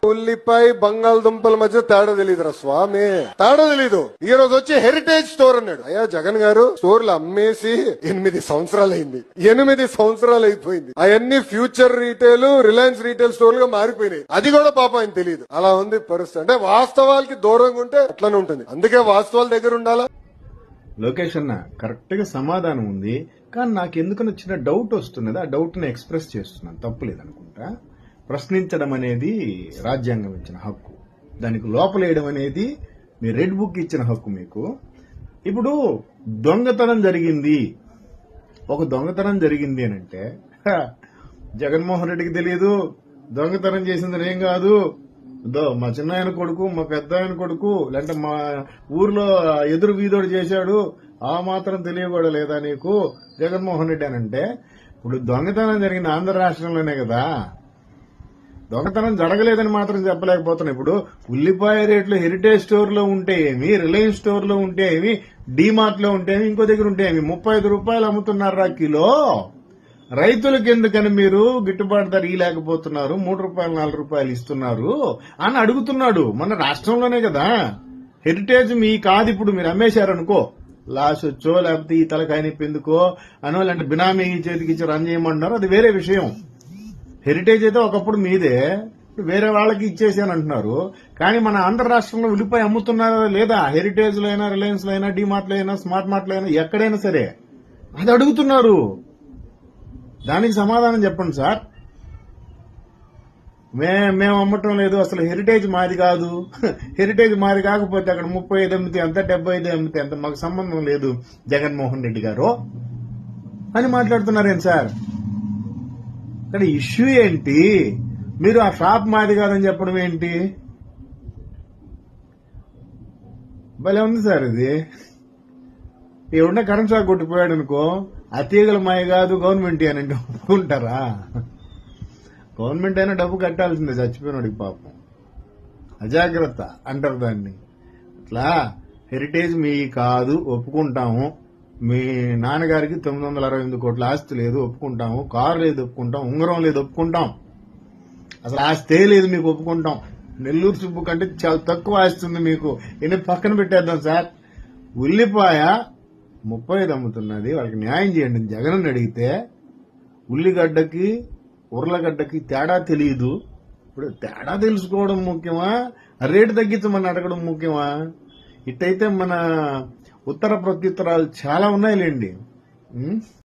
ఉల్లిపాయ బంగాళదుంపల మధ్య తేడా తెలియదురా స్వామి, తేడా తెలీదు. ఈ రోజు వచ్చి హెరిటేజ్ స్టోర్ అన్నాడు. అయ్యా జగన్ గారు, స్టోర్లు అమ్మేసి 8 సంవత్సరాలు అయింది. 8 సంవత్సరాలు అయిపోయింది. అవన్నీ ఫ్యూచర్ రీటైల్, రిలయన్స్ రీటైల్ స్టోర్లుగా మారిపోయినాయి. అది కూడా పాపం ఆయన తెలియదు. అలా ఉంది పరిస్థితి. అంటే వాస్తవాలకి దూరంగా ఉంటే అట్లనే ఉంటుంది. అందుకే వాస్తవాల దగ్గర ఉండాలా. లోకేష్ అన్న కరెక్ట్ గా సమాధానం ఉంది, కానీ నాకు ఎందుకని చిన్న డౌట్ వస్తున్నది. ఆ డౌట్ ని ఎక్స్ప్రెస్ చేస్తున్నాను, తప్పులేదనుకుంటా. ప్రశ్నించడం అనేది రాజ్యాంగం ఇచ్చిన హక్కు, దానికి లోపలేయడం అనేది మీ రెడ్ బుక్ ఇచ్చిన హక్కు మీకు. ఇప్పుడు దొంగతనం జరిగింది, ఒక దొంగతనం జరిగింది అని అంటే జగన్మోహన్ రెడ్డికి తెలియదు దొంగతనం చేసింది నేను కాదు, మా చిన్న ఆయన కొడుకు, మా పెద్ద ఆయన కొడుకు, లేదంటే మా ఊర్లో ఎదురు వీధోడు చేశాడు, ఆ మాత్రం తెలియకూడా లేదా నీకు జగన్మోహన్ రెడ్డి అని అంటే. ఇప్పుడు దొంగతనం జరిగింది ఆంధ్ర రాష్ట్రంలోనే కదా, దొంగతనం జరగలేదని మాత్రం చెప్పలేకపోతున్నాం. ఇప్పుడు ఉల్లిపాయ రేట్లు హెరిటేజ్ స్టోర్ లో ఉంటే ఏమి, రిలయన్స్ స్టోర్ లో ఉంటే ఏమి, డీమార్ట్ లో ఉంటే ఏమి, ఇంకో దగ్గర ఉంటే ఏమి, 35 రూపాయలు అమ్ముతున్నారా కిలో. రైతులకు ఎందుకని మీరు గిట్టుబాటు ధర ఇవ్వలేకపోతున్నారు, 3 రూపాయలు 4 రూపాయలు ఇస్తున్నారు అని అడుగుతున్నాడు. మన రాష్ట్రంలోనే కదా హెరిటేజ్ మీ కాదు. ఇప్పుడు మీరు అమ్మేశారనుకో, లాస్ వచ్చో లేకపోతే ఈ తలకాయ నొప్పి ఎందుకో అనో, లేదంటే బినామీ చేతికి ఇచ్చి రన్ చేయమంటున్నారు, అది వేరే విషయం. హెరిటేజ్ అయితే ఒకప్పుడు మీదే, వేరే వాళ్ళకి ఇచ్చేసాను అంటున్నారు. కానీ మన ఆంధ్ర రాష్ట్రంలో ఉల్లిపాయ అమ్ముతున్నారా లేదా, హెరిటేజ్ లో అయినా, రిలయన్స్ లో అయినా, డీమార్ట్ లో అయినా, స్మార్ట్ మార్ట్ లో అయినా, ఎక్కడైనా సరే అది అడుగుతున్నారు. దానికి సమాధానం చెప్పండి సార్. మేము అమ్మటం లేదు, అసలు హెరిటేజ్ మాది కాదు, హెరిటేజ్ మాది కాకపోతే అక్కడ 35 అమ్మితే ఎంత, 75 అమ్మితే ఎంత, మాకు సంబంధం లేదు జగన్మోహన్ రెడ్డి గారు అని మాట్లాడుతున్నారేం సార్. ఇక్కడ ఇష్యూ ఏంటి? మీరు ఆ షాప్ మాది కాదని చెప్పడం ఏంటి? భలే ఉంది సార్ ఇది. ఎవడన్నా కరెంట్ షాక్ కొట్టిపోయాడు అనుకో, ఆ తీగల మాయ కాదు గవర్నమెంట్ అని అంటే ఒప్పుకుంటారా? గవర్నమెంట్ అయినా డబ్బు కట్టాల్సిందే చచ్చిపోయినాడికి పాపం. అజాగ్రత్త అంటారు దాన్ని. అట్లా హెరిటేజ్ మీ కాదు ఒప్పుకుంటాము, మీ నాన్నగారికి 968 కోట్ల ఆస్తి లేదు ఒప్పుకుంటాము, కారు లేదు ఒప్పుకుంటాం, ఉంగరం లేదు ఒప్పుకుంటాం, అసలు ఆస్తే లేదు మీకు ఒప్పుకుంటాం. నెల్లూరు సుబ్బు కంటే చాలా తక్కువ ఆస్తి ఉంది మీకు, ఇన్ని పక్కన పెట్టేద్దాం సార్. ఉల్లిపాయ 35 అమ్ముతున్నది, వాళ్ళకి న్యాయం చేయండి జగన్ అడిగితే. ఉల్లిగడ్డకి ఉర్లగడ్డకి తేడా తెలియదు. ఇప్పుడు తేడా తెలుసుకోవడం ముఖ్యమా, రేటు తగ్గించమని అడగడం ముఖ్యమా? ఇట్టయితే మన ఉత్తర ప్రత్యుత్తరాలు చాలా ఉన్నాయిలేండి.